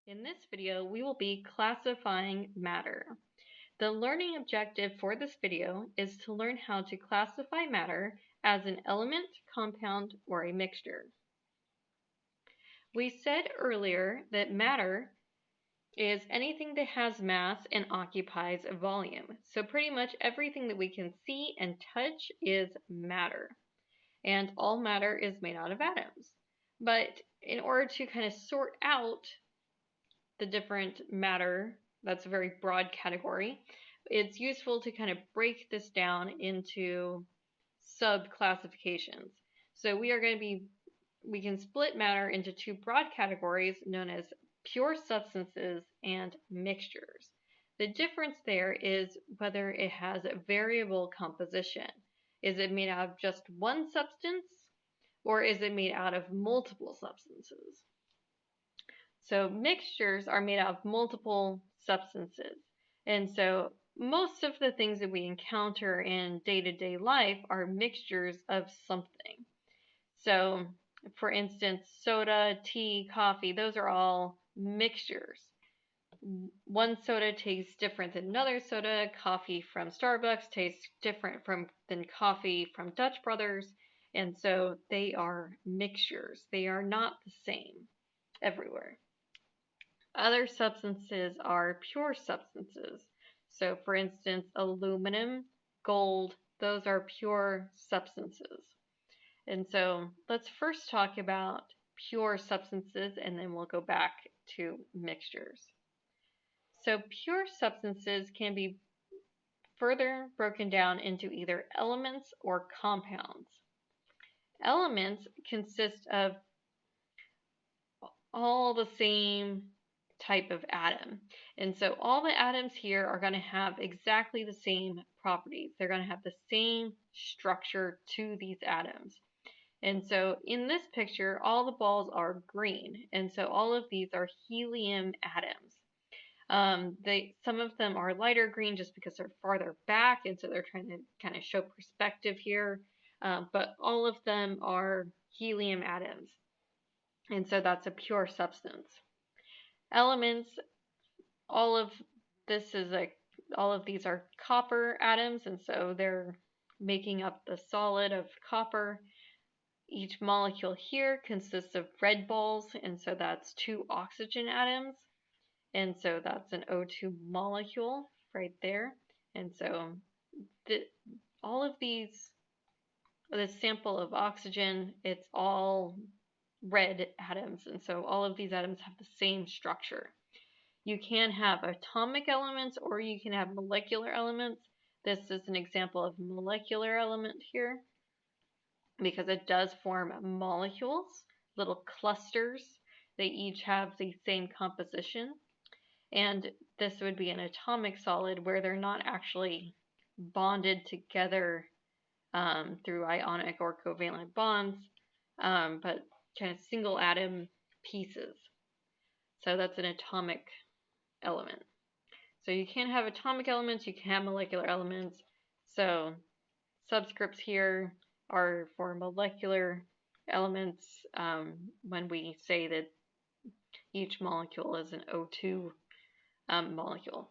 In this video, we will be classifying matter. The learning objective for this video is to learn how to classify matter as an element, compound, or a mixture. We said earlier that matter is anything that has mass and occupies a volume. So pretty much everything that we can see and touch is matter. And all matter is made out of atoms. But in order to kind of sort out the different matter, that's a very broad category, it's useful to kind of break this down into sub-classifications. So we can split matter into two broad categories known as pure substances and mixtures. The difference there is whether it has a variable composition. Is it made out of just one substance, or is it made out of multiple substances? So mixtures are made out of multiple substances. And so most of the things that we encounter in day-to-day life are mixtures of something. So for instance, soda, tea, coffee, those are all mixtures. One soda tastes different than another soda. Coffee from Starbucks tastes different than coffee from Dutch Brothers. And so they are mixtures. They are not the same everywhere. Other substances are pure substances. So for instance, aluminum, gold, those are pure substances. And so let's first talk about pure substances, and then we'll go back to mixtures. So pure substances can be further broken down into either elements or compounds. Elements consist of all the same type of atom. And so all the atoms here are going to have exactly the same properties. They're going to have the same structure to these atoms. And so in this picture, all the balls are green. And so all of these are helium atoms. Some of them are lighter green just because they're farther back, and so they're trying to kind of show perspective here. But all of them are helium atoms. And so that's a pure substance. Elements, all of these are copper atoms, and so they're making up the solid of copper. Each molecule here consists of red balls, and so that's 2 oxygen atoms, and so that's an O2 molecule right there. And so all of these, this sample of oxygen, it's all red atoms, and so all of these atoms have the same structure. You can have atomic elements or you can have molecular elements. This is an example of molecular element here because it does form molecules, little clusters. They each have the same composition. And this would be an atomic solid where they're not actually bonded together through ionic or covalent bonds, but kind of single atom pieces. So that's an atomic element. So you can have atomic elements, you can have molecular elements. So subscripts here are for molecular elements when we say that each molecule is an O2 molecule.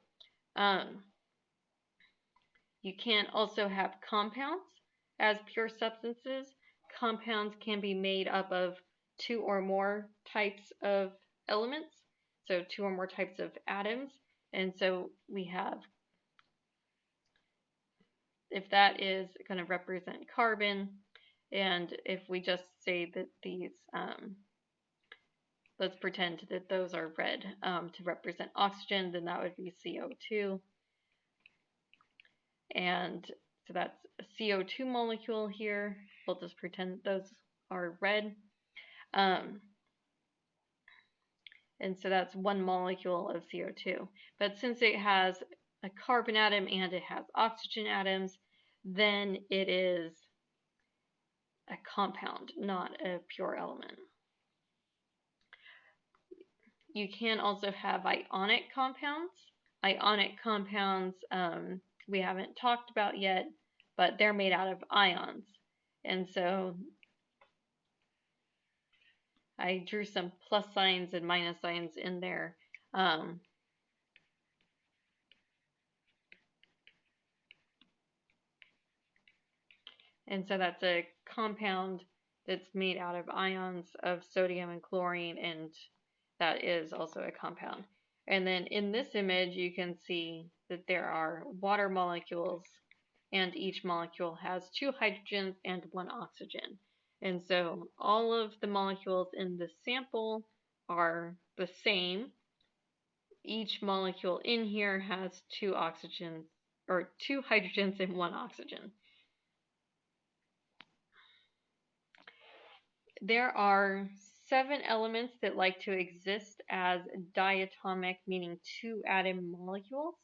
You can also have compounds as pure substances. Compounds can be made up of 2 or more types of elements, so 2 or more types of atoms. And so we have, if that is going to represent carbon, and if we just say that these, let's pretend that those are red to represent oxygen, then that would be CO2. And so that's a CO2 molecule here. We'll just pretend those are red. And so that's 1 molecule of CO2. But since it has a carbon atom and it has oxygen atoms, then it is a compound, not a pure element. You can also have ionic compounds. Ionic compounds we haven't talked about yet, but they're made out of ions. And so I drew some plus signs and minus signs in there. And so that's a compound that's made out of ions of sodium and chlorine, and that is also a compound. And then in this image, you can see that there are water molecules, and each molecule has 2 hydrogens and 1 oxygen. And so all of the molecules in the sample are the same. Each molecule in here has 2 oxygens, or 2 hydrogens and 1 oxygen. There are 7 elements that like to exist as diatomic, meaning 2 atom molecules.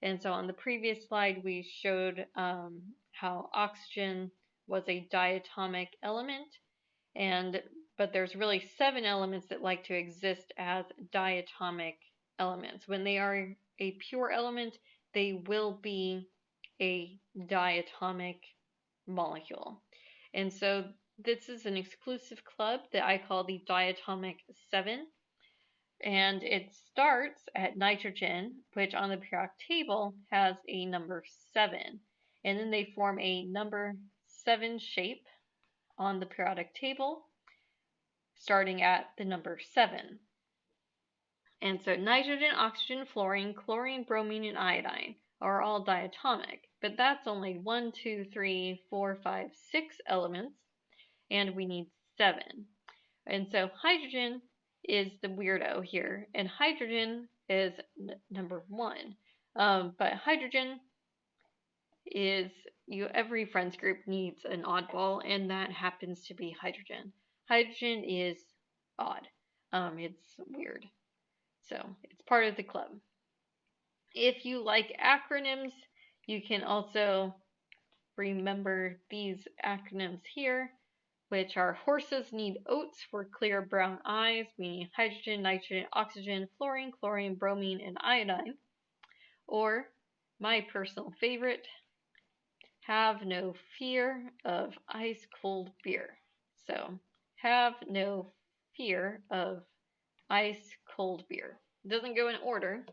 And so on the previous slide, we showed how oxygen was a diatomic element, but there's really 7 elements that like to exist as diatomic elements. When they are a pure element, they will be a diatomic molecule. And so this is an exclusive club that I call the diatomic 7. And it starts at nitrogen, which on the periodic table has a number 7. And then they form a number 7 shape on the periodic table, starting at the number 7. And so nitrogen, oxygen, fluorine, chlorine, bromine, and iodine are all diatomic. But that's only 1, 2, 3, 4, 5, 6 elements, and we need 7. And so hydrogen is the weirdo here, and hydrogen is number 1. But hydrogen is, every friends group needs an oddball, and that happens to be hydrogen. Hydrogen is odd. It's weird. So it's part of the club. If you like acronyms, you can also remember these acronyms here, which are horses need oats for clear brown eyes, meaning hydrogen, nitrogen, oxygen, fluorine, chlorine, bromine, and iodine. Or my personal favorite, have no fear of ice cold beer. So have no fear of ice cold beer. It doesn't go in order,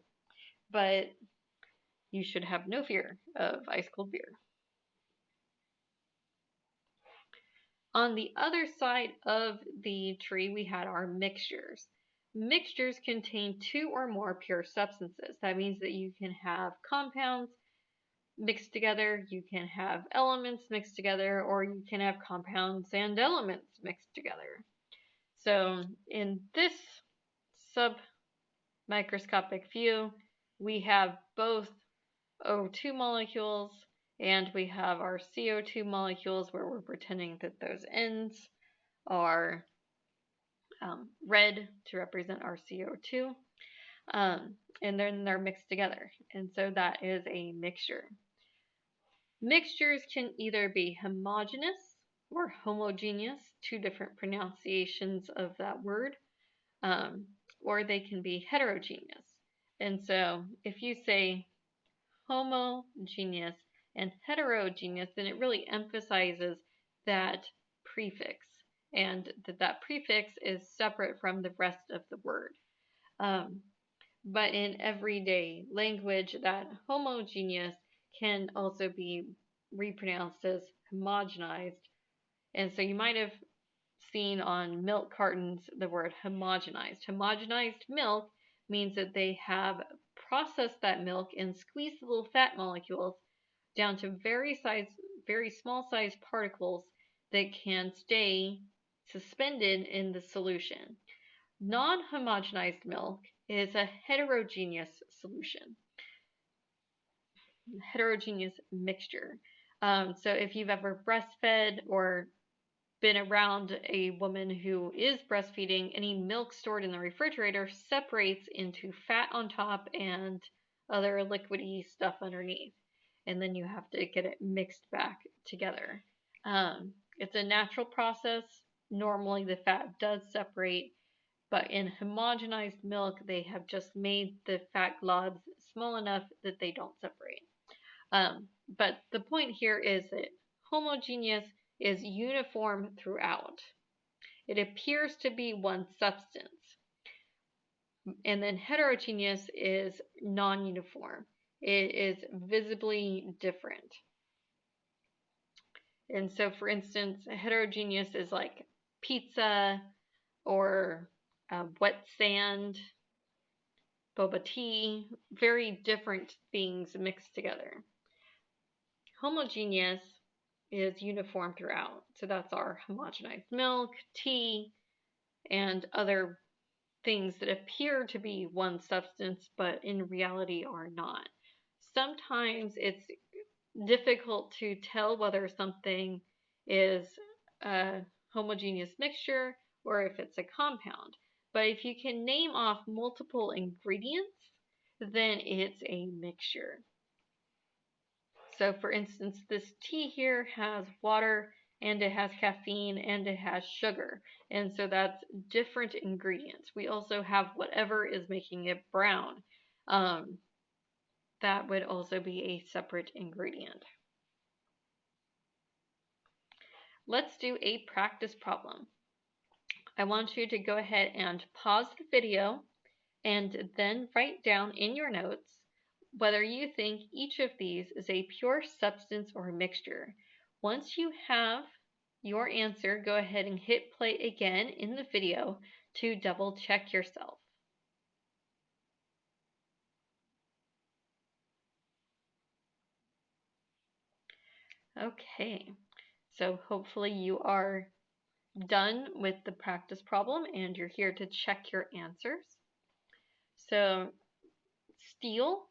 but you should have no fear of ice cold beer. On the other side of the tree, we had our mixtures. Mixtures contain 2 or more pure substances. That means that you can have compounds mixed together, you can have elements mixed together, or you can have compounds and elements mixed together. So in this submicroscopic view, we have both O2 molecules, and we have our CO2 molecules, where we're pretending that those ends are red to represent our CO2, and then they're mixed together, and so that is a mixture. Mixtures can either be homogeneous or homogeneous, 2 different pronunciations of that word, or they can be heterogeneous. And so if you say homogeneous and heterogeneous, then it really emphasizes that prefix, and that prefix is separate from the rest of the word. But in everyday language, that homogeneous can also be repronounced as homogenized. And so you might have seen on milk cartons the word homogenized. Homogenized milk means that they have processed that milk and squeezed the little fat molecules down to very small size particles that can stay suspended in the solution. Non-homogenized milk is a heterogeneous solution, heterogeneous mixture. So if you've ever breastfed or been around a woman who is breastfeeding, any milk stored in the refrigerator separates into fat on top and other liquidy stuff underneath. And then you have to get it mixed back together. It's a natural process. Normally the fat does separate, but in homogenized milk, they have just made the fat globs small enough that they don't separate. But the point here is that homogeneous is uniform throughout. It appears to be one substance. And then heterogeneous is non-uniform. It is visibly different. And so, for instance, heterogeneous is like pizza or wet sand, boba tea, very different things mixed together. Homogeneous is uniform throughout. So that's our homogenized milk, tea, and other things that appear to be one substance, but in reality are not. Sometimes it's difficult to tell whether something is a homogeneous mixture or if it's a compound. But if you can name off multiple ingredients, then it's a mixture. So for instance, this tea here has water and it has caffeine and it has sugar. And so that's different ingredients. We also have whatever is making it brown. That would also be a separate ingredient. Let's do a practice problem. I want you to go ahead and pause the video and then write down in your notes whether you think each of these is a pure substance or mixture. Once you have your answer, go ahead and hit play again in the video to double check yourself. Okay, so hopefully you are done with the practice problem and you're here to check your answers. So steel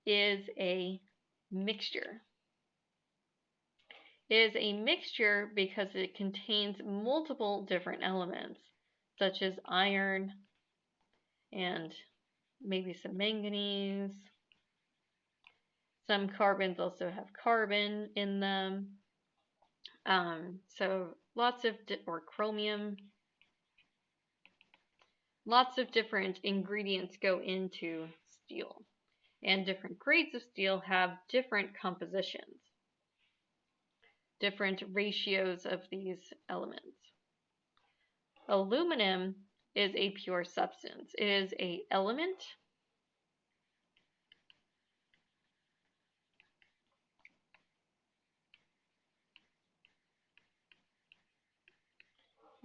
is a mixture. It is a mixture because it contains multiple different elements, such as iron and maybe some manganese. Some carbons also have carbon in them. So lots of, or chromium. Lots of different ingredients go into steel. And different grades of steel have different compositions, different ratios of these elements. Aluminum is a pure substance. It is an element.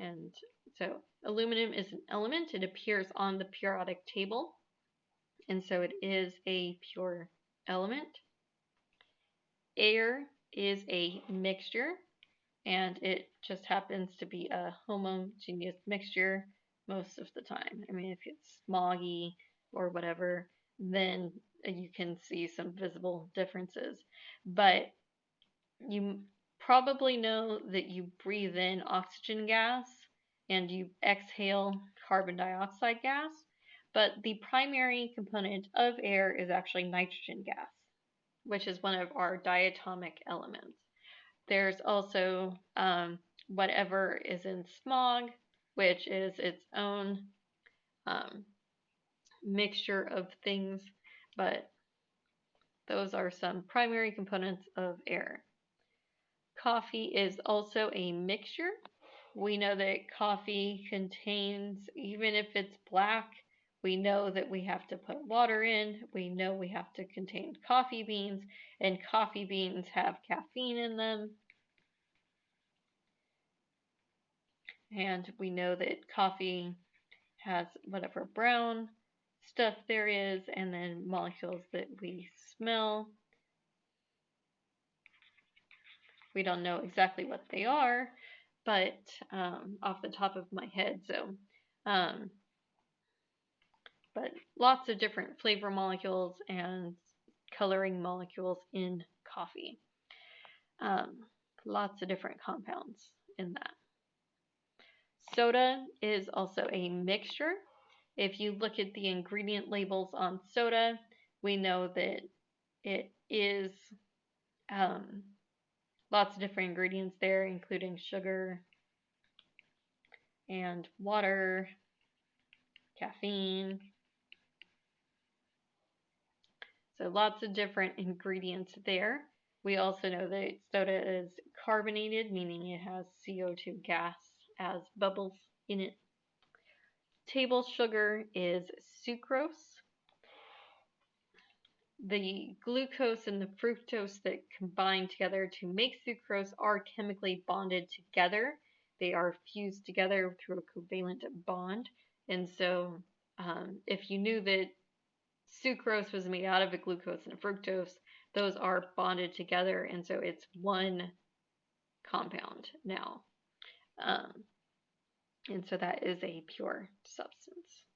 And so aluminum is an element. It appears on the periodic table. And so it is a pure element. Air is a mixture. And it just happens to be a homogeneous mixture most of the time. I mean, if it's smoggy or whatever, then you can see some visible differences. But you probably know that you breathe in oxygen gas and you exhale carbon dioxide gas, but the primary component of air is actually nitrogen gas, which is one of our diatomic elements. There's also whatever is in smog, which is its own mixture of things, but those are some primary components of air. Coffee is also a mixture. We know that coffee contains, even if it's black, we know that we have to put water in. We know we have to contain coffee beans, and coffee beans have caffeine in them. And we know that coffee has whatever brown stuff there is, and then molecules that we smell. We don't know exactly what they are, but off the top of my head, so but lots of different flavor molecules and coloring molecules in coffee. Lots of different compounds in that. Soda is also a mixture. If you look at the ingredient labels on soda, we know that it is lots of different ingredients there, including sugar and water, caffeine. So lots of different ingredients there. We also know that soda is carbonated, meaning it has CO2 gas as bubbles in it. Table sugar is sucrose. The glucose and the fructose that combine together to make sucrose are chemically bonded together. They are fused together through a covalent bond. And so, if you knew that sucrose was made out of a glucose and a fructose, those are bonded together, and so it's one compound now. And so that is a pure substance.